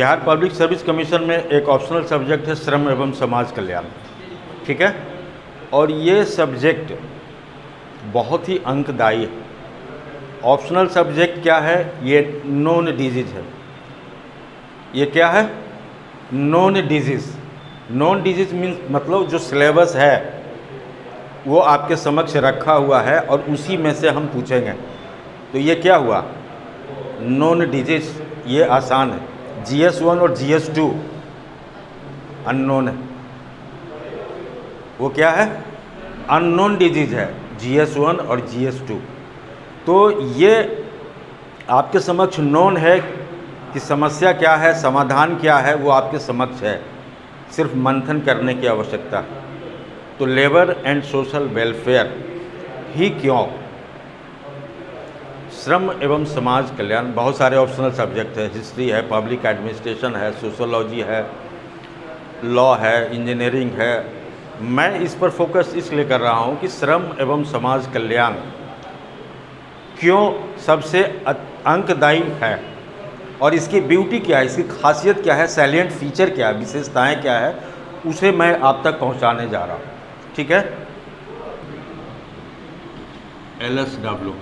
Bihar public service commission में एक optional subject है श्रम एवं समाज कल्याण, ठीक है। और ये सब्जेक्ट बहुत ही अंकदायी है। ऑप्शनल सब्जेक्ट क्या है? ये नॉन डिजीज है। ये क्या है? Non disease. Non disease means मतलब जो सिलेबस है वो आपके समक्ष रखा हुआ है और उसी में से हम पूछेंगे। तो ये क्या हुआ? नॉन डिजीज, ये आसान है। GS1 और GS2 अननोन है। वो क्या है? अननोन डिजीज है, GS1 और GS2। तो ये आपके समक्ष नोन है कि समस्या क्या है, समाधान क्या है, वो आपके समक्ष है। सिर्फ मंथन करने की आवश्यकता है। तो लेबर एंड सोशल वेलफेयर ही क्यों? श्रम एवं समाज कल्याण, बहुत सारे ऑप्शनल सब्जेक्ट है। हिस्ट्री है, पब्लिक एडमिनिस्ट्रेशन है, सोशोलॉजी है, लॉ है, इंजीनियरिंग है। मैं इस पर फोकस इसलिए कर रहा हूँ कि श्रम एवं समाज कल्याण क्यों सबसे अंकदायी है और इसकी ब्यूटी क्या है, इसकी खासियत क्या है, सैलिएंट फीचर क्या है, विशेषताएं क्या है, उसे मैं आप तक पहुंचाने जा रहा हूं। ठीक है। LSW,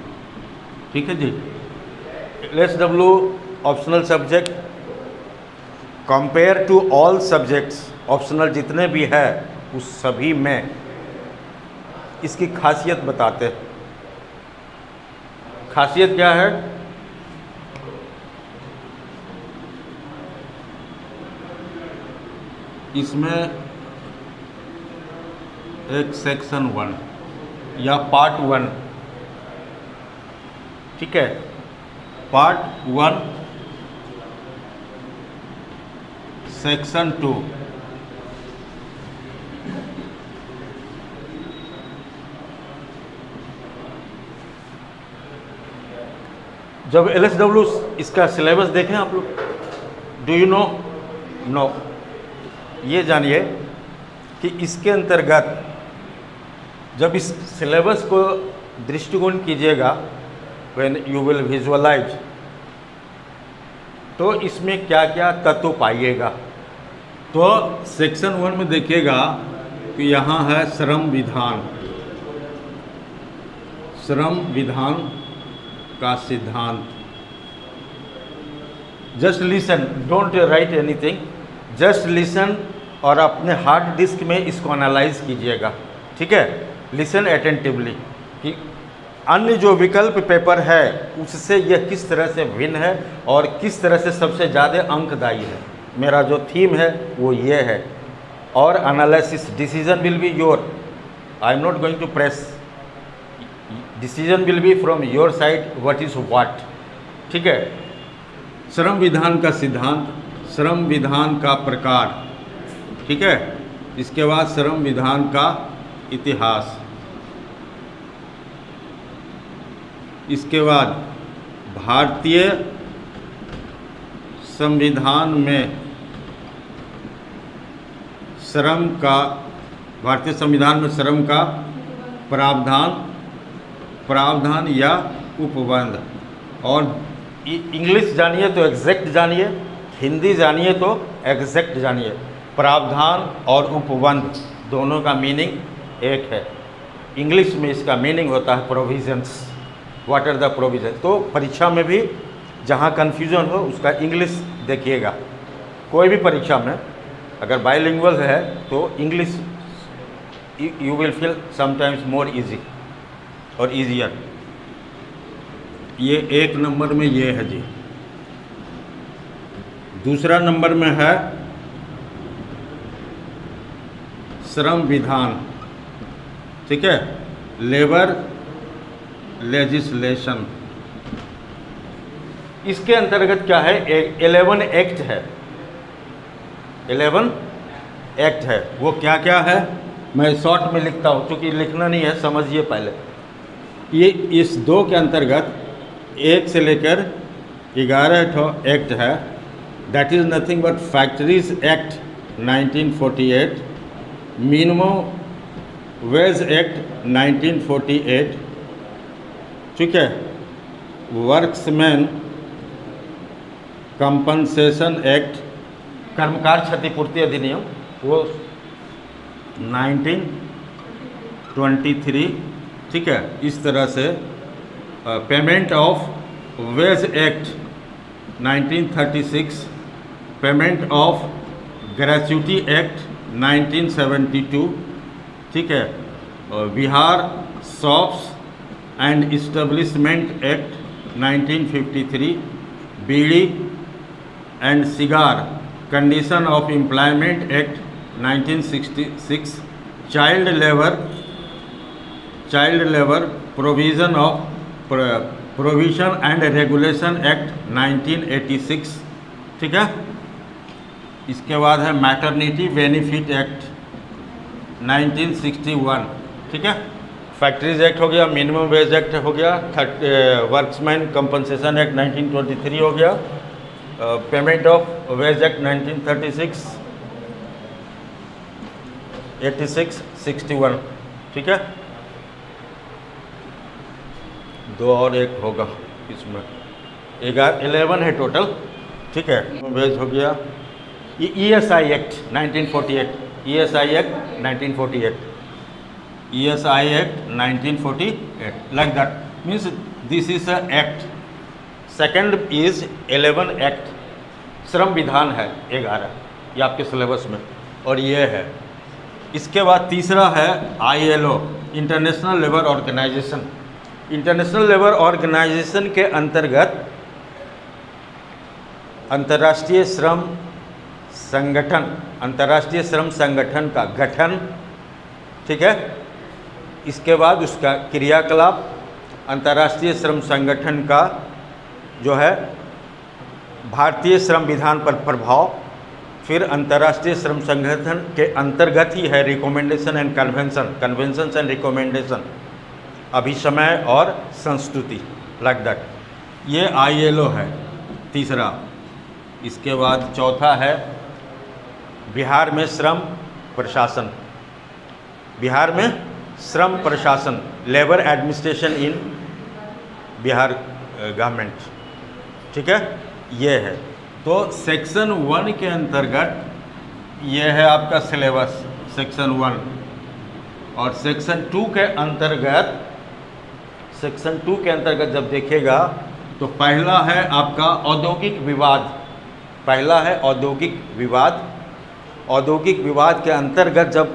ठीक है जी। LSW optional subject compare to all subjects, optional जितने भी है उस सभी में इसकी खासियत बताते हैं। खासियत क्या है? इसमें एक सेक्शन 1 या पार्ट 1, ठीक है, पार्ट 1 सेक्शन 2, जब LSW इसका सिलेबस देखें आप लोग, डू यू नो? नो। ये जानिए कि इसके अंतर्गत जब इस सिलेबस को दृष्टिकोण कीजिएगा, व्हेन यू विल विजुअलाइज, तो इसमें क्या क्या तत्व पाइएगा। तो सेक्शन 1 में देखिएगा कि यहाँ है श्रम विधान, श्रम विधान का सिद्धांत। Just listen, don't write anything, just listen और अपने हार्ड डिस्क में इसको एनालाइज कीजिएगा, ठीक है। लिसन अटेंटिवली कि अन्य जो विकल्प पेपर है उससे यह किस तरह से भिन्न है और किस तरह से सबसे ज़्यादा अंकदायी है। मेरा जो थीम है वो ये है। और analysis, decision will be your, I am not going to press, decision will be from your side, what is what, ठीक है। श्रम विधान का सिद्धांत, श्रम विधान का प्रकार, ठीक है। इसके बाद श्रम विधान का इतिहास, इसके बाद भारतीय संविधान में श्रम का, भारतीय संविधान में श्रम का प्रावधान, प्रावधान या उपबंध। और इंग्लिश जानिए तो एग्जैक्ट जानिए, हिंदी जानिए तो एग्जैक्ट जानिए। प्रावधान और उपबंध दोनों का मीनिंग एक है। इंग्लिश में इसका मीनिंग होता है provisions, what are the provision. तो परीक्षा में भी जहाँ कन्फ्यूजन हो उसका इंग्लिश देखिएगा। कोई भी परीक्षा में अगर बाइलिंगुअल है तो English you will feel sometimes more easy और ईजियर। ये 1 नंबर में ये है जी। दूसरा नंबर में है श्रम विधान, ठीक है, लेबर लेजिस्लेशन। इसके अंतर्गत क्या है? 11 एक्ट है, 11 एक्ट है। वो क्या क्या है मैं शॉर्ट में लिखता हूँ, क्योंकि लिखना नहीं है, समझिए पहले। ये इस 2 के अंतर्गत 1 से लेकर 11 एक्ट है। That is nothing but factories act 1948, minimum wage act 1948, ठीक है, वर्क्समैन कंपनसेशन एक्ट कर्मकार क्षतिपूर्ति अधिनियम वो 1923, ठीक है। इस तरह से payment of wage act 1936, payment of gratuity act 1972, ठीक है। Bihar shops and establishment act 1953, bidi and cigar condition of employment act 1966, child labour provision of provision and regulation act 1986, ठीक है। इसके बाद है मैटरनिटी बेनिफिट एक्ट 1961, ठीक है। फैक्ट्रीज एक्ट हो गया, मिनिमम वेज एक्ट हो गया, वर्क्समैन कंपनसेशन एक्ट 1923 हो गया, पेमेंट ऑफ वेज एक्ट 1936, 86, 61, ठीक है। दो और एक होगा इसमें, 11 है टोटल, ठीक है। वेज हो गया, ये ESI act 1948, ESI act 1948, ESI act 1948, like that means this is a act. Second is 11 act, श्रम विधान है 11, ये आपके सिलेबस में, और ये है। इसके बाद तीसरा है ILO, international labour organisation. International labour organisation के अंतर्गत अंतर्राष्ट्रीय श्रम संगठन का गठन, ठीक है। इसके बाद उसका क्रियाकलाप, अंतर्राष्ट्रीय श्रम संगठन का जो है भारतीय श्रम विधान पर प्रभाव, फिर अंतर्राष्ट्रीय श्रम संगठन के अंतर्गत ही है recommendation and conventions and recommendation, अभिसमय और संस्तुति, लाइक दैट। ये ILO है तीसरा। इसके बाद चौथा है बिहार में श्रम प्रशासन, labour administration in Bihar government, ठीक है। ये है तो सेक्शन 1 के अंतर्गत ये है आपका सिलेबस, सेक्शन 1। और सेक्शन 2 के अंतर्गत जब देखेगा तो पहला है आपका औद्योगिक विवाद। औद्योगिक विवाद के अंतर्गत जब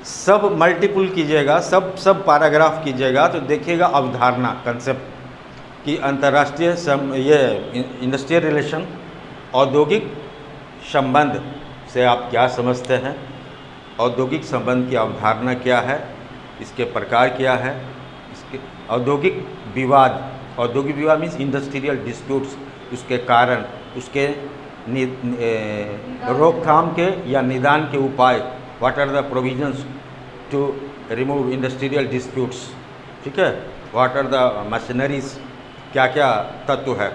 सब मल्टीपुल कीजिएगा, सब पैराग्राफ कीजिएगा तो देखिएगा अवधारणा, कंसेप्ट कि अंतर्राष्ट्रीय ये इंडस्ट्रियल रिलेशन, औद्योगिक संबंध से आप क्या समझते हैं, औद्योगिक संबंध की अवधारणा क्या है, इसके प्रकार क्या है, इसके औद्योगिक विवाद मीन्स इंडस्ट्रियल डिस्प्यूट्स, उसके कारण, उसके रोकथाम के या निदान के उपाय, what are the provisions to remove industrial disputes, ठीक है। व्हाट आर द मशीनरीज, क्या क्या तत्व है।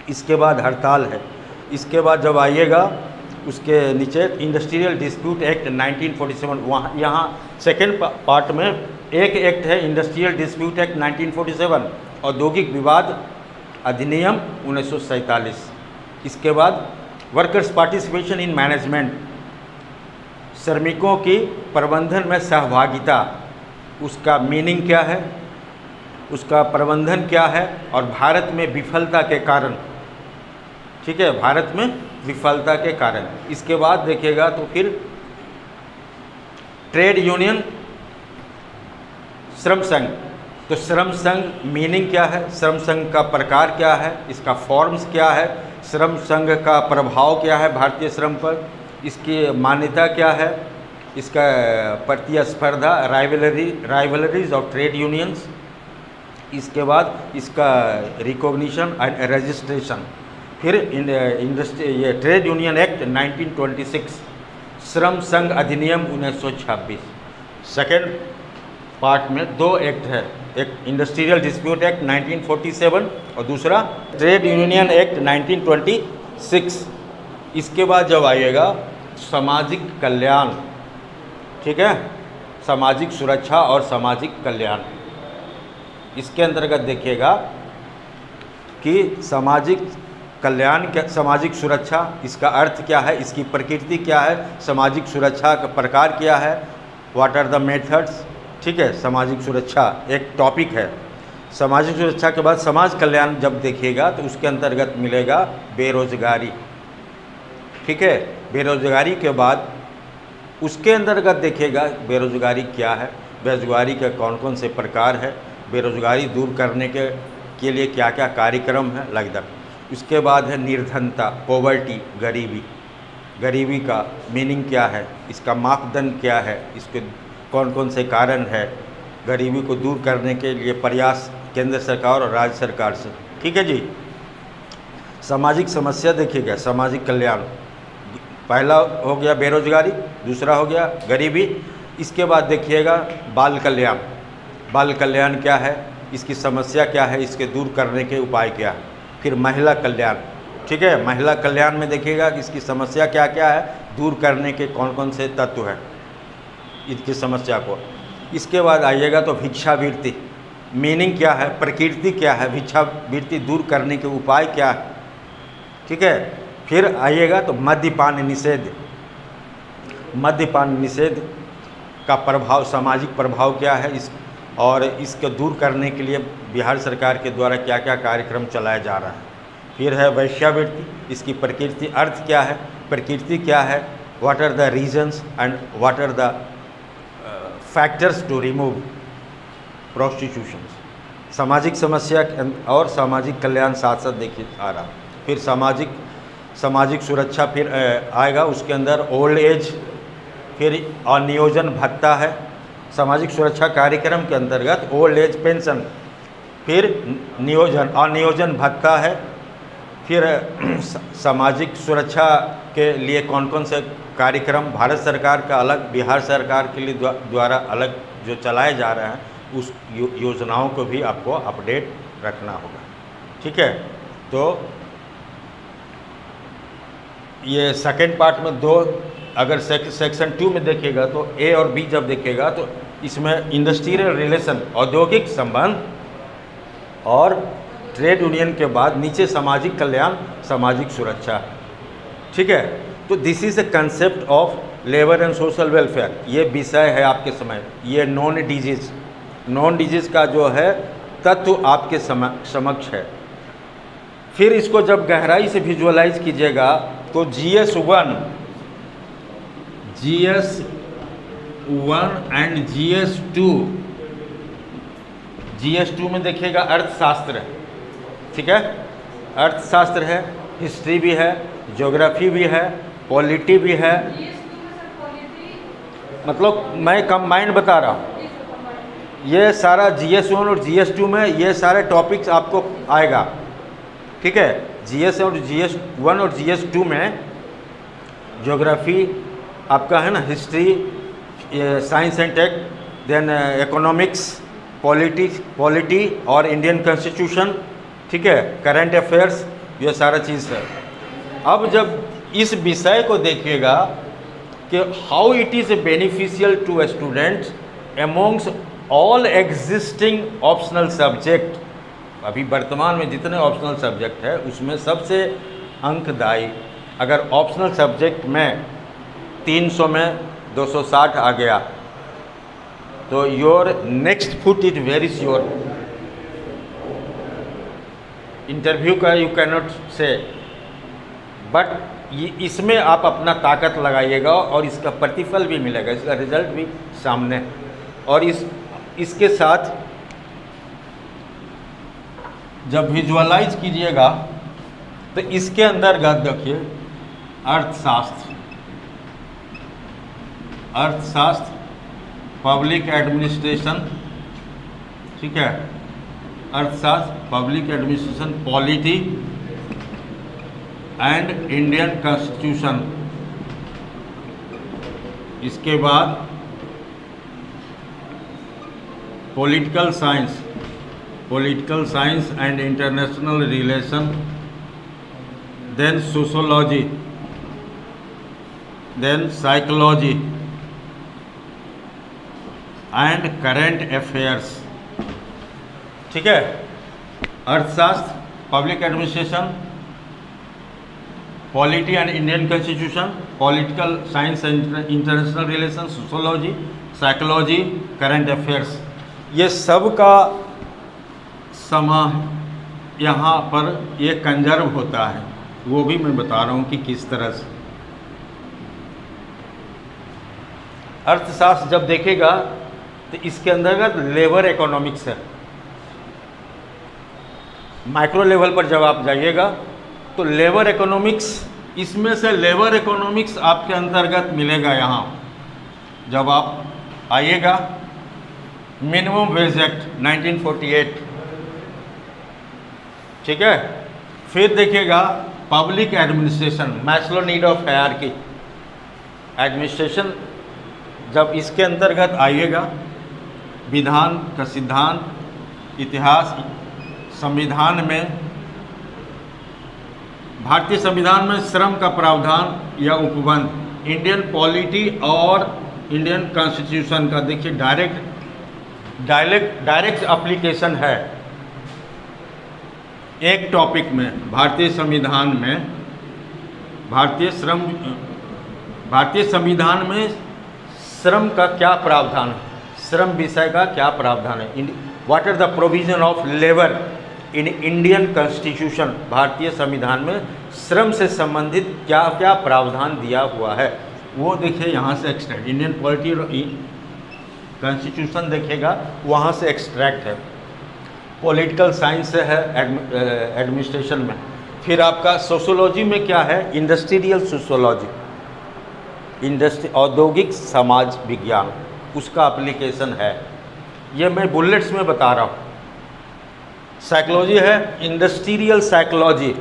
इसके बाद हड़ताल है। इसके बाद जब आइएगा उसके नीचे इंडस्ट्रियल डिस्प्यूट एक्ट 1947, वहाँ यहाँ सेकेंड पार्ट में एक एक्ट है इंडस्ट्रियल डिस्प्यूट एक्ट 1947, औद्योगिक विवाद अधिनियम 1947। इसके बाद वर्कर्स पार्टिसिपेशन इन मैनेजमेंट, श्रमिकों की प्रबंधन में सहभागिता, उसका मीनिंग क्या है, उसका प्रबंधन क्या है, और भारत में विफलता के कारण, ठीक है, भारत में विफलता के कारण। इसके बाद देखिएगा तो फिर ट्रेड यूनियन, श्रम संघ, तो श्रम संघ मीनिंग क्या है, श्रम संघ का प्रकार क्या है, इसका फॉर्म्स क्या है, श्रम संघ का प्रभाव क्या है भारतीय श्रम पर, इसकी मान्यता क्या है, इसका प्रतिस्पर्धा, राइवलरीज ऑफ ट्रेड यूनियंस। इसके बाद इसका रिकॉग्निशन एंड रजिस्ट्रेशन। फिर ये ट्रेड यूनियन एक्ट 1926, श्रम संघ अधिनियम 1926। सेकेंड पार्ट में दो एक्ट है, एक इंडस्ट्रियल डिस्प्यूट एक्ट 1947 और दूसरा ट्रेड यूनियन एक्ट 1926। इसके बाद जब आइएगा सामाजिक कल्याण, ठीक है, सामाजिक सुरक्षा और सामाजिक कल्याण। इसके अंतर्गत देखिएगा कि सामाजिक कल्याण क्या, सामाजिक सुरक्षा, इसका अर्थ क्या है, इसकी प्रकृति क्या है, सामाजिक सुरक्षा का प्रकार क्या है, व्हाट आर द मेथड्स। ठीक है, सामाजिक सुरक्षा एक टॉपिक है। सामाजिक सुरक्षा के बाद समाज कल्याण जब देखिएगा तो उसके अंतर्गत मिलेगा बेरोजगारी। ठीक है, बेरोजगारी के बाद उसके अंतर्गत देखिएगा बेरोजगारी क्या है, बेरोजगारी के कौन कौन से प्रकार है, बेरोजगारी दूर करने के लिए क्या क्या कार्यक्रम है लगभग। उसके बाद है निर्धनता, पॉवर्टी, गरीबी। गरीबी का मीनिंग क्या है, इसका मापदंड क्या है, इसके कौन कौन से कारण है, गरीबी को दूर करने के लिए प्रयास केंद्र सरकार और राज्य सरकार से। ठीक है जी। सामाजिक समस्या देखिएगा, सामाजिक कल्याण, पहला हो गया बेरोजगारी, दूसरा हो गया गरीबी। इसके बाद देखिएगा बाल कल्याण। बाल कल्याण क्या है, इसकी समस्या क्या है, इसके दूर करने के उपाय क्या है। फिर महिला कल्याण। ठीक है, महिला कल्याण में देखिएगा कि इसकी समस्या क्या क्या है, दूर करने के कौन कौन से तत्व हैं इसकी समस्या को। इसके बाद आइएगा तो भिक्षावृत्ति, मीनिंग क्या है, प्रकृति क्या है, भिक्षावृत्ति दूर करने के उपाय क्या है। ठीक है, फिर आइएगा तो मद्यपान निषेध। मद्यपान निषेध का प्रभाव, सामाजिक प्रभाव क्या है इस, और इसको दूर करने के लिए बिहार सरकार के द्वारा क्या क्या कार्यक्रम चलाया जा रहा है। फिर है वेश्यावृत्ति, इसकी प्रकृति, अर्थ क्या है, प्रकृति क्या है, what are the reasons and what are the factors to remove prostitution. सामाजिक समस्या और सामाजिक कल्याण साथ साथ देखिए आ रहा। फिर सामाजिक सुरक्षा फिर आएगा, उसके अंदर ओल्ड एज, फिर अनियोजन भत्ता है। सामाजिक सुरक्षा कार्यक्रम के अंतर्गत ओल्ड एज पेंशन, फिर अनियोजन भत्ता है। फिर सामाजिक सुरक्षा के लिए कौन कौन से कार्यक्रम भारत सरकार का अलग, बिहार सरकार के लिए द्वारा अलग जो चलाए जा रहे हैं, उस योजनाओं को भी आपको अपडेट रखना होगा। ठीक है, तो ये सेकेंड पार्ट में दो, अगर सेक्शन 2 में देखिएगा तो ए और बी जब देखिएगा तो इसमें इंडस्ट्रियल रिलेशन, औद्योगिक संबंध, और ट्रेड यूनियन के बाद नीचे सामाजिक कल्याण, सामाजिक सुरक्षा। ठीक है, तो this is a concept of labour and social welfare. ये विषय है आपके समय, ये नॉन डिजीज का जो है तत्व आपके समक्ष है। फिर इसको जब गहराई से विजुअलाइज कीजिएगा तो GS1 एंड GS2 में देखिएगा अर्थशास्त्र है। ठीक है, अर्थशास्त्र है, हिस्ट्री भी है, ज्योग्राफी भी है, पॉलिटी भी है, मतलब मैं कंबाइंड बता रहा हूँ। ये सारा GS1 और GS2 में ये सारे टॉपिक्स आपको आएगा। ठीक है, GS और GS1 और GS2 में ज्योग्राफी आपका है ना, history, science and tech, then economics, polity और इंडियन कॉन्स्टिट्यूशन। ठीक है, करंट अफेयर्स, ये सारा चीज़ है। अब जब इस विषय को देखिएगा कि how it is beneficial to students amongst all existing optional subject, अभी वर्तमान में जितने ऑप्शनल सब्जेक्ट है उसमें सबसे अंकदायी, अगर ऑप्शनल सब्जेक्ट में 300 में 260 आ गया तो your next foot is very sure. Interview का यू कैनॉट से, बट इसमें आप अपना ताकत लगाइएगा और इसका प्रतिफल भी मिलेगा, इसका रिजल्ट भी सामने है। और इसके साथ जब विजुअलाइज कीजिएगा तो इसके अंतर्गत देखिए अर्थशास्त्र, पब्लिक एडमिनिस्ट्रेशन। ठीक है, अर्थशास्त्र, public administration, polity and Indian constitution. इसके बाद political science and international relation, then sociology, then psychology and current affairs. ठीक है, अर्थशास्त्र, public administration, polity and Indian constitution, political science and international relation, sociology, psychology, current affairs, ये सब का समा यहाँ पर ये कंजर्व होता है। वो भी मैं बता रहा हूँ कि किस तरह से। अर्थशास्त्र जब देखेगा तो इसके अंतर्गत लेबर इकोनॉमिक्स है। माइक्रो लेवल पर जब आप जाइएगा तो लेबर इकोनॉमिक्स, इसमें से लेबर इकोनॉमिक्स आपके अंतर्गत मिलेगा। यहाँ जब आप आइएगा, मिनिमम वेज एक्ट 1948, ठीक है। फिर देखिएगा public administration, Maslow need of hierarchy administration, जब इसके अंतर्गत आइएगा, विधान का सिद्धांत, इतिहास, संविधान में, भारतीय संविधान में श्रम का प्रावधान या उपबंध, इंडियन पॉलिटी और इंडियन कॉन्स्टिट्यूशन का देखिए डायरेक्ट एप्लीकेशन है एक टॉपिक में। भारतीय संविधान में, भारतीय संविधान में श्रम का क्या प्रावधान है, श्रम विषय का क्या प्रावधान है, what are the provision of labour in Indian constitution, भारतीय संविधान में श्रम से संबंधित क्या क्या प्रावधान दिया हुआ है, वो देखिए यहाँ से एक्सट्रैक्ट। इंडियन पॉलिटी और कॉन्स्टिट्यूशन देखिएगा, वहाँ से एक्सट्रैक्ट है। पॉलिटिकल साइंस से है एडमिनिस्ट्रेशन में। फिर आपका सोशोलॉजी में क्या है, इंडस्ट्रियल सोशोलॉजी, औद्योगिक समाज विज्ञान, उसका एप्लीकेशन है। ये मैं बुलेट्स में बता रहा हूँ। साइकोलॉजी है इंडस्ट्रियल साइकोलॉजी,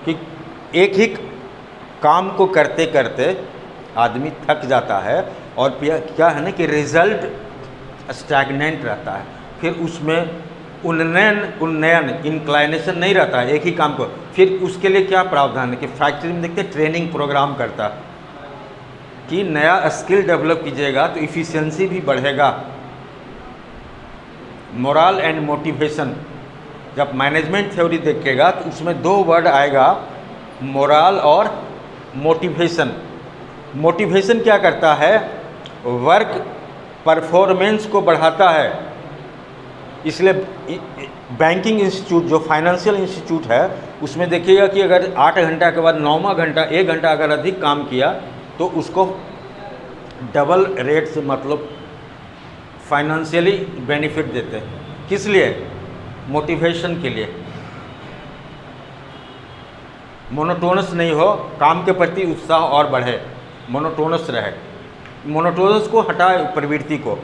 कि एक ही काम को करते करते आदमी थक जाता है और क्या है ना कि रिजल्ट स्टैग्नेंट रहता है, फिर उसमें उन्नयन इंक्लाइनेशन नहीं रहता है एक ही काम को। फिर उसके लिए क्या प्रावधान है कि फैक्ट्री में देखते ट्रेनिंग प्रोग्राम करता है कि नया स्किल डेवलप कीजिएगा तो इफ़िशियंसी भी बढ़ेगा। मोरल एंड मोटिवेशन, जब मैनेजमेंट थ्योरी देखिएगा तो उसमें दो वर्ड आएगा, मोरल और मोटिवेशन। मोटिवेशन क्या करता है, वर्क परफॉर्मेंस को बढ़ाता है। इसलिए बैंकिंग इंस्टीट्यूट जो फाइनेंशियल इंस्टीट्यूट है उसमें देखिएगा कि अगर 8 घंटा के बाद 9वां घंटा 1 घंटा अगर अधिक काम किया तो उसको डबल रेट से मतलब फाइनेंशियली बेनिफिट देते हैं। किस लिए, मोटिवेशन के लिए, मोनोटोनस नहीं हो, काम के प्रति उत्साह और बढ़े, मोनोटोनस रहे, मोनोटोनस को हटाए प्रवृत्ति को,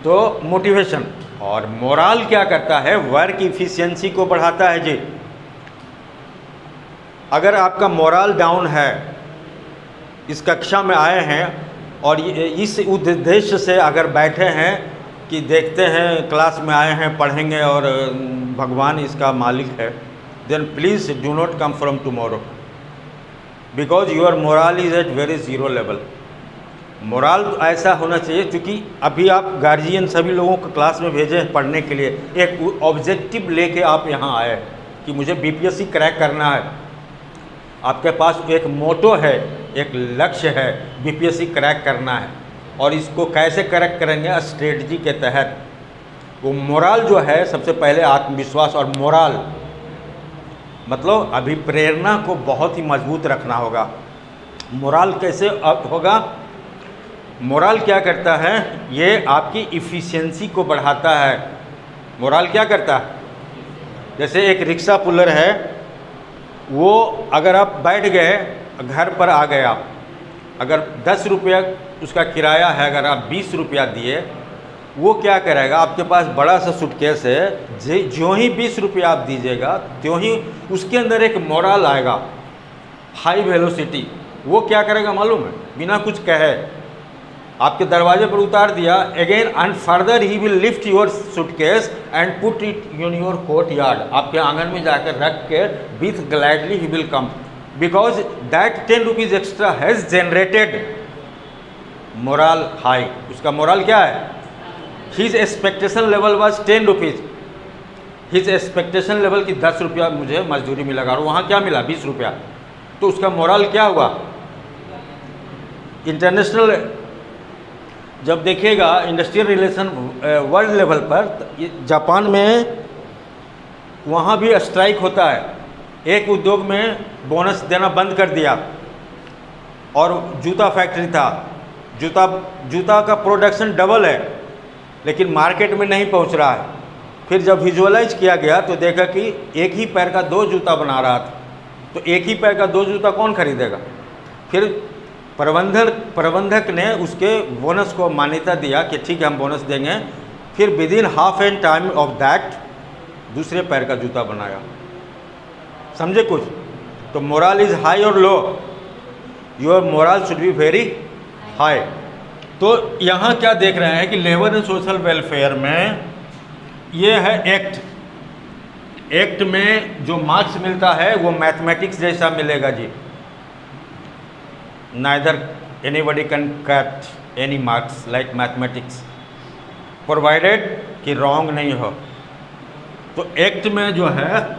तो मोटिवेशन। और मोरल क्या करता है, वर्क इफिशिएंसी को बढ़ाता है जी। अगर आपका मोरल डाउन है, इस कक्षा में आए हैं और इस उद्देश्य से अगर बैठे हैं कि देखते हैं क्लास में आए हैं पढ़ेंगे और भगवान इसका मालिक है, then please do not come from tomorrow because your moral is at very zero level. Moral तो ऐसा होना चाहिए, क्योंकि अभी आप गार्जियन सभी लोगों को क्लास में भेजे हैं पढ़ने के लिए, एक ऑब्जेक्टिव लेके आप यहाँ आए कि मुझे बीपीएससी क्रैक करना है। आपके पास एक मोटो है, एक लक्ष्य है, बीपीएससी क्रैक करना है, और इसको कैसे क्रैक करेंगे, स्ट्रेटजी के तहत। वो मोरल जो है, सबसे पहले आत्मविश्वास और मोरल मतलब अभिप्रेरणा को बहुत ही मजबूत रखना होगा। मोरल कैसे होगा, मोरल क्या करता है, ये आपकी इफ़िशियंसी को बढ़ाता है। मोरल क्या करता है, जैसे एक रिक्शा पुलर है, वो अगर आप बैठ गए, घर पर आ गए आप, अगर 10 रुपया उसका किराया है, अगर आप 20 रुपया दिए, वो क्या करेगा, आपके पास बड़ा सा सूटकेस है, जो ही 20 रुपया आप दीजिएगा त्यों ही उसके अंदर एक मोरल आएगा, हाई वेलोसिटी। वो क्या करेगा मालूम है, बिना कुछ कहे आपके दरवाजे पर उतार दिया, again and further he will lift your suitcase and put it in your court yard. आपके आंगन में जाकर रख के with gladly he will come, because that 10 rupees extra has generated moral high. उसका मोरल क्या है, his expectation level was 10 rupees, his expectation level की 10 रुपया मुझे मजदूरी में लगा, और वहाँ क्या मिला 20 रुपया। तो उसका मोरल क्या हुआ? इंटरनेशनल जब देखिएगा इंडस्ट्रियल रिलेशन वर्ल्ड लेवल पर, जापान में वहाँ भी स्ट्राइक होता है। एक उद्योग में बोनस देना बंद कर दिया और जूता फैक्ट्री था, जूता का प्रोडक्शन डबल है लेकिन मार्केट में नहीं पहुंच रहा है। फिर जब विजुअलाइज किया गया तो देखा कि एक ही पैर का 2 जूता बना रहा था, तो एक ही पैर का 2 जूता कौन खरीदेगा? फिर प्रबंधक ने उसके बोनस को मान्यता दिया कि ठीक है हम बोनस देंगे। फिर with in half an time of that दूसरे पैर का जूता बनाया। समझे कुछ? तो मोरल इज हाई और low, your moral should be very high. तो यहाँ क्या देख रहे हैं कि लेबर एंड सोशल वेलफेयर में ये है एक्ट में जो मार्क्स मिलता है वो मैथमेटिक्स जैसा मिलेगा जी। Neither anybody can cut any marks like mathematics provided कि रॉन्ग नहीं हो। तो एक्ट में जो है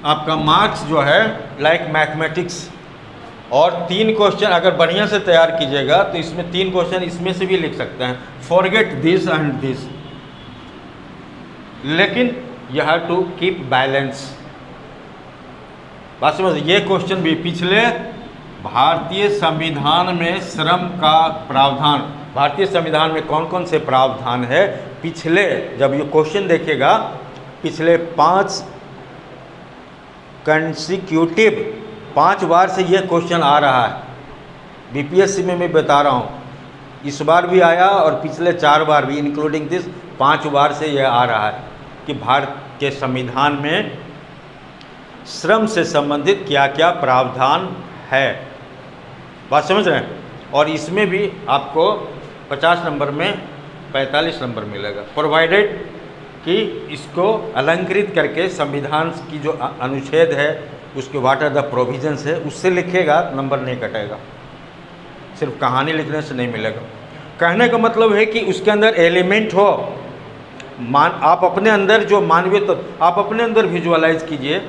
आपका मार्क्स जो है लाइक मैथमेटिक्स, और 3 क्वेश्चन अगर बढ़िया से तैयार कीजिएगा तो इसमें 3 क्वेश्चन इसमें से भी लिख सकते हैं, फॉरगेट दिस एंड दिस, लेकिन you have to keep balance. बात समझ? ये क्वेश्चन भी पिछले भारतीय संविधान में श्रम का प्रावधान, भारतीय संविधान में कौन कौन से प्रावधान है पिछले, जब ये क्वेश्चन देखिएगा पिछले 5 कंसिक्यूटिव 5 बार से ये क्वेश्चन आ रहा है। बीपीएससी में मैं बता रहा हूँ, इस बार भी आया और पिछले 4 बार भी इंक्लूडिंग दिस 5 बार से यह आ रहा है कि भारत के संविधान में श्रम से संबंधित क्या क्या प्रावधान है। बात समझ रहे हैं? और इसमें भी आपको 50 नंबर में 45 नंबर मिलेगा, प्रोवाइडेड कि इसको अलंकृत करके संविधान की जो अनुच्छेद है उसके व्हाट आर द प्रोविजंस है उससे लिखेगा, नंबर नहीं कटेगा। सिर्फ कहानी लिखने से नहीं मिलेगा। कहने का मतलब है कि उसके अंदर एलिमेंट हो, आप अपने अंदर जो मानवीय तो आप अपने अंदर विजुअलाइज कीजिए।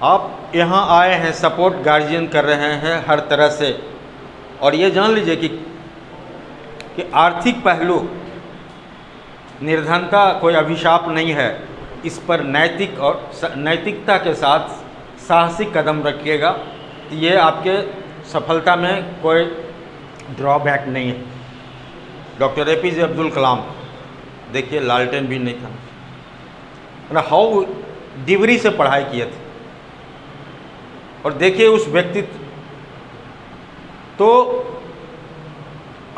आप यहाँ आए हैं, सपोर्ट गार्जियन कर रहे हैं हर तरह से, और ये जान लीजिए कि आर्थिक पहलू, निर्धनता कोई अभिशाप नहीं है, इस पर नैतिकता के साथ साहसिक कदम रखिएगा तो ये आपके सफलता में कोई ड्रॉबैक नहीं है। डॉक्टर APJ अब्दुल कलाम, देखिए लालटेन भी नहीं था, ना हाउ डिग्री से पढ़ाई किए थे, और देखिए उस व्यक्तित्व। तो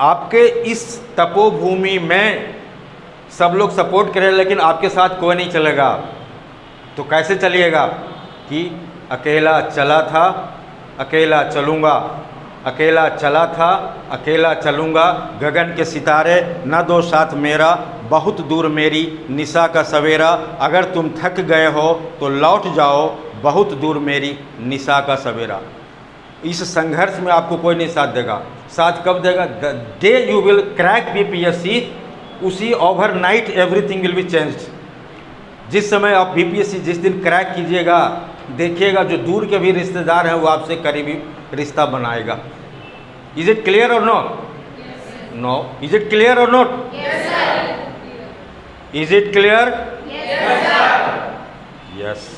आपके इस तपोभूमि में सब लोग सपोर्ट करें लेकिन आपके साथ कोई नहीं चलेगा, तो कैसे चलिएगा? कि अकेला चला था, अकेला चलूँगा, अकेला चला था, अकेला चलूँगा, गगन के सितारे न दो साथ मेरा, बहुत दूर मेरी निशा का सवेरा, अगर तुम थक गए हो तो लौट जाओ, बहुत दूर मेरी निशा का सवेरा। इस संघर्ष में आपको कोई नहीं साथ देगा। साथ कब देगा? The day you will crack BPSC, उसी overnight everything will be changed. जिस समय आप BPSC जिस दिन क्रैक कीजिएगा, देखिएगा जो दूर के भी रिश्तेदार हैं वो आपसे करीबी रिश्ता बनाएगा। Is it clear or not? No. Is it clear or not? Is it clear? Yes.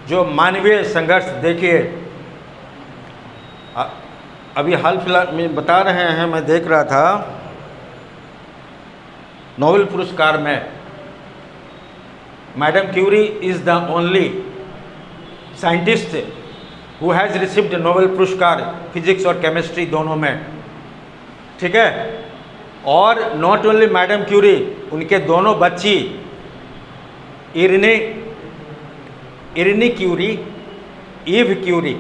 जो मानवीय संघर्ष देखिए, अभी हाल फिलहाल में बता रहे हैं, मैं देख रहा था नोबेल पुरस्कार में madam Curie is the only scientist who has received Nobel पुरस्कार फिजिक्स और केमिस्ट्री दोनों में, ठीक है। और नॉट ओनली मैडम क्यूरी, उनके दोनों बच्ची इरनी क्यूरी, ईव क्यूरी,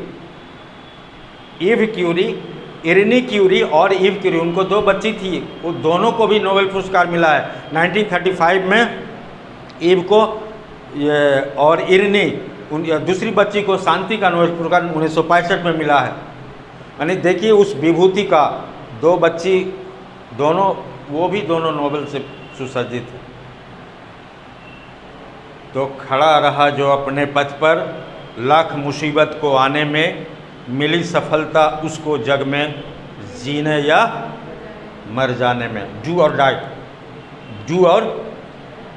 इरनी क्यूरी और ईव क्यूरी, उनको 2 बच्ची थी, वो दोनों को भी नोबेल पुरस्कार मिला है। 1935 में ईव को और इरनी दूसरी बच्ची को शांति का नोबेल पुरस्कार 1965 में मिला है। यानी देखिए उस विभूति का 2 बच्ची, दोनों वो भी दोनों नोबेल से सुसज्जित है। तो खड़ा रहा जो अपने पथ पर, लाख मुसीबत को आने में, मिली सफलता उसको जग में, जीने या मर जाने में। डू और डाई, डू और,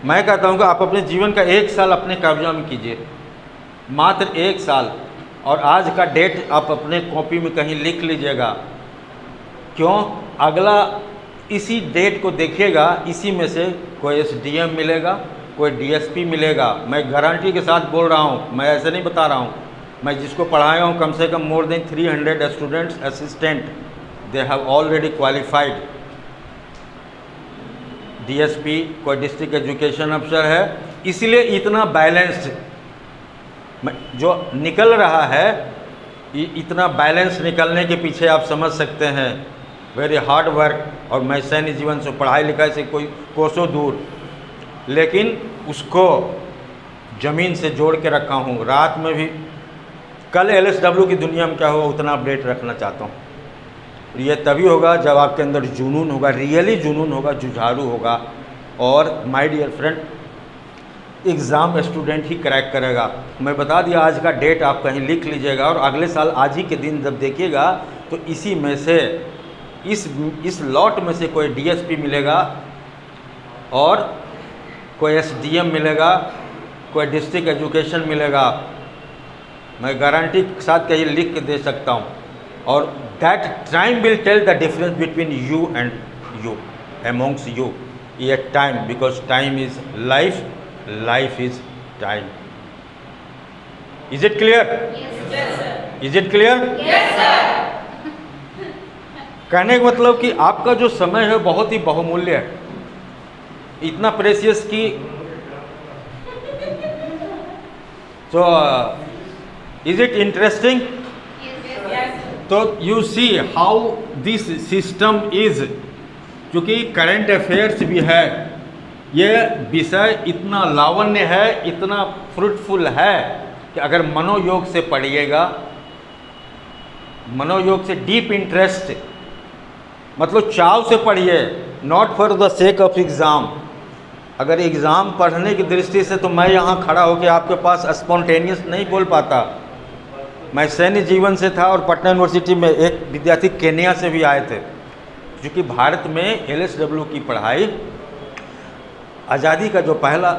मैं कहता हूँ कि आप अपने जीवन का 1 साल अपने कब्जा में कीजिए, मात्र 1 साल, और आज का डेट आप अपने कॉपी में कहीं लिख लीजिएगा। क्यों? अगला इसी डेट को देखिएगा, इसी में से कोई एसडीएम मिलेगा, कोई डीएसपी मिलेगा। मैं गारंटी के साथ बोल रहा हूँ, मैं ऐसे नहीं बता रहा हूँ। मैं जिसको पढ़ाया हूँ कम से कम more than 300 students assistant, they have already qualified. DSP कोई डिस्ट्रिक्ट एजुकेशन अफसर है, इसलिए इतना बैलेंस्ड जो निकल रहा है, इतना बैलेंस निकलने के पीछे आप समझ सकते हैं वेरी हार्ड वर्क। और मैं सैन्य जीवन से, पढ़ाई लिखाई से कोई कोसों दूर, लेकिन उसको ज़मीन से जोड़ के रखा हूँ। रात में भी कल एलएसडब्ल्यू की दुनिया में क्या होगा उतना अपडेट रखना चाहता हूँ। ये तभी होगा जब आपके अंदर जुनून होगा, रियली जुनून होगा, जुझारू होगा। और my dear friend, exam student ही क्रैक करेगा। मैं बता दिया, आज का डेट आप कहीं लिख लीजिएगा, और अगले साल आज ही के दिन जब देखिएगा तो इसी में से, इस लॉट में से कोई डीएसपी मिलेगा, और कोई एसडीएम मिलेगा, कोई डिस्ट्रिक्ट एजुकेशन मिलेगा। मैं गारंटी के साथ कहीं लिख के दे सकता हूँ। और that time will tell the difference between you and you, amongst you. ये time, because time is life, life is time. Is it clear? Is it clear? कहने का मतलब कि आपका जो समय है बहुत ही बहुमूल्य है, इतना प्रेशियस कि तो इज इट इंटरेस्टिंग? तो you see how this system is, क्योंकि करंट अफेयर्स भी है, ये विषय इतना लावण्य है, इतना फ्रूटफुल है कि अगर मनोयोग से पढ़िएगा, मनोयोग से डीप इंटरेस्ट, मतलब चाव से पढ़िए, not for the sake of exam. अगर एग्ज़ाम पढ़ने की दृष्टि से, तो मैं यहाँ खड़ा होकर आपके पास स्पॉन्टेनियस नहीं बोल पाता। मैं सैन्य जीवन से था, और पटना यूनिवर्सिटी में एक विद्यार्थी केन्या से भी आए थे, क्योंकि भारत में एलएसडब्ल्यू की पढ़ाई, आज़ादी का जो पहला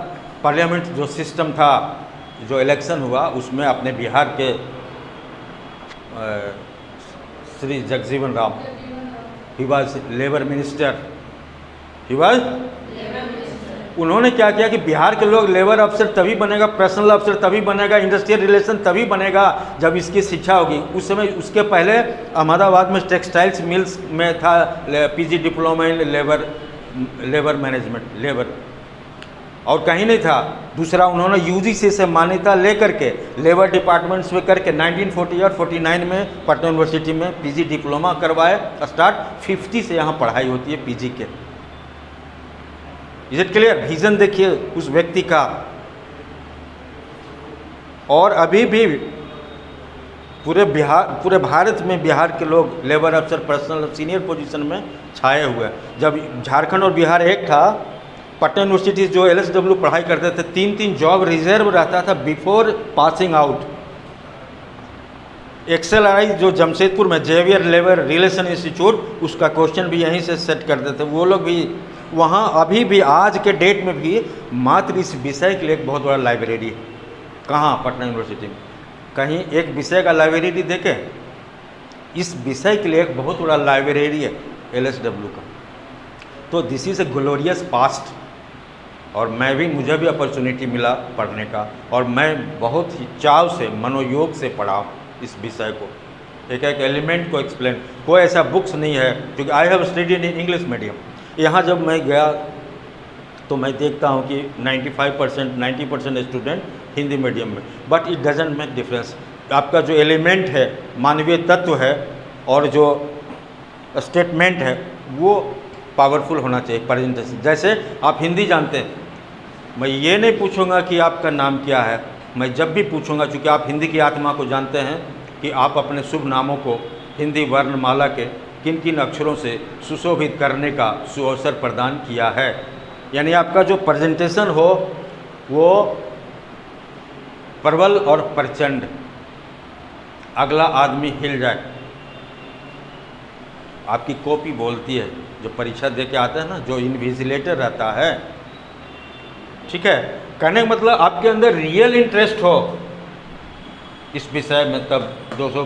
पार्लियामेंट जो सिस्टम था, जो इलेक्शन हुआ, उसमें अपने बिहार के Shri Jagjivan Ram, he was labour minister, he was, उन्होंने क्या किया कि बिहार के लोग लेबर अफसर तभी बनेगा, पर्सनल अफसर तभी बनेगा, इंडस्ट्रियल रिलेशन तभी बनेगा जब इसकी शिक्षा होगी। उस समय, उसके पहले अहमदाबाद में टेक्सटाइल्स मिल्स में था PG diploma in labour management, labour, और कहीं नहीं था। दूसरा, उन्होंने यूजीसी से मान्यता लेकर के लेबर डिपार्टमेंट्स में करके 1940 और 49 में पटना यूनिवर्सिटी में पीजी डिप्लोमा करवाए स्टार्ट। 50 से यहाँ पढ़ाई होती है पीजी के। Is it clear? विजन देखिए उस व्यक्ति का। और अभी भी पूरे भारत में बिहार के लोग लेबर अफसर, पर्सनल सीनियर पोजीशन में छाए हुए हैं। जब झारखंड और बिहार एक था, पटना यूनिवर्सिटी जो एलएसडब्ल्यू पढ़ाई करते थे, 3-3 जॉब रिजर्व रहता था बिफोर पासिंग आउट। एक्सएलआई जो जमशेदपुर में जेवियर लेबर रिलेशन इंस्टीट्यूट, उसका क्वेश्चन भी यहीं से सेट करते थे वो लोग भी। वहाँ अभी भी आज के डेट में भी मात्र इस विषय के लिए एक बहुत बड़ा लाइब्रेरी है। कहाँ? पटना यूनिवर्सिटी में। कहीं एक विषय का लाइब्रेरी देखें? इस विषय के लिए एक बहुत बड़ा लाइब्रेरी है एलएसडब्ल्यू का। तो this is a glorious past. और मुझे भी अपॉर्चुनिटी मिला पढ़ने का, और मैं बहुत ही चाव से, मनोयोग से पढ़ा इस विषय को, एक एक एलिमेंट को एक्सप्लेन। कोई ऐसा बुक्स नहीं है, क्योंकि I have studied in English medium. यहाँ जब मैं गया तो मैं देखता हूँ कि 95% 90% स्टूडेंट हिंदी मीडियम में, but it doesn't make difference. आपका जो एलिमेंट है, मानवीय तत्व है, और जो स्टेटमेंट है, वो पावरफुल होना चाहिए प्रेजेंटेशन। जैसे आप हिंदी जानते हैं, मैं ये नहीं पूछूंगा कि आपका नाम क्या है। मैं जब भी पूछूंगा, चूँकि आप हिंदी की आत्मा को जानते हैं, कि आप अपने शुभ नामों को हिंदी वर्णमाला के किन किन अक्षरों से सुशोभित करने का सुअवसर प्रदान किया है। यानी आपका जो प्रेजेंटेशन हो वो प्रबल और प्रचंड, अगला आदमी हिल जाए। आपकी कॉपी बोलती है, जो परीक्षा दे के आता है ना, जो इन्विजिलेटर रहता है, ठीक है। कहने का मतलब आपके अंदर रियल इंटरेस्ट हो इस विषय में, तब 200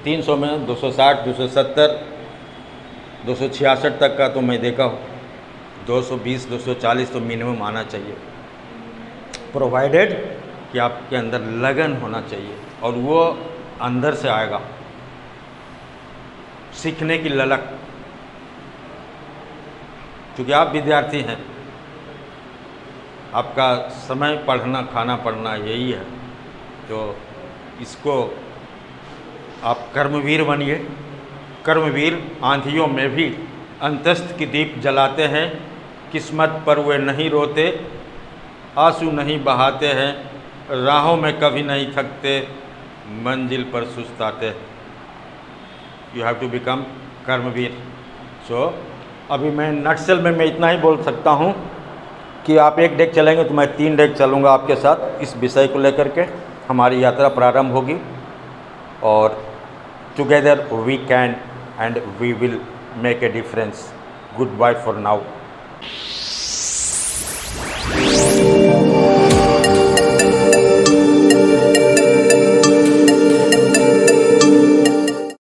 300 में 260, 270, 266 तक का तो मैं देखा हूँ, 220, 240 तो मिनिमम आना चाहिए, प्रोवाइडेड कि आपके अंदर लगन होना चाहिए, और वो अंदर से आएगा, सीखने की ललक। क्योंकि आप विद्यार्थी हैं, आपका समय पढ़ना खाना पढ़ना यही है, तो इसको आप कर्मवीर बनिए। कर्मवीर आंधियों में भी अंतस्थ की दीप जलाते हैं, किस्मत पर वे नहीं रोते, आंसू नहीं बहाते हैं, राहों में कभी नहीं थकते, मंजिल पर सुस्ताते। यू हैव टू बिकम कर्मवीर। सो अभी मैं नटसेल में मैं इतना ही बोल सकता हूँ कि आप एक डेक चलेंगे तो मैं 3 डेक चलूँगा आपके साथ। इस विषय को लेकर के हमारी यात्रा प्रारंभ होगी, और together we can and we will make a difference. Goodbye for now.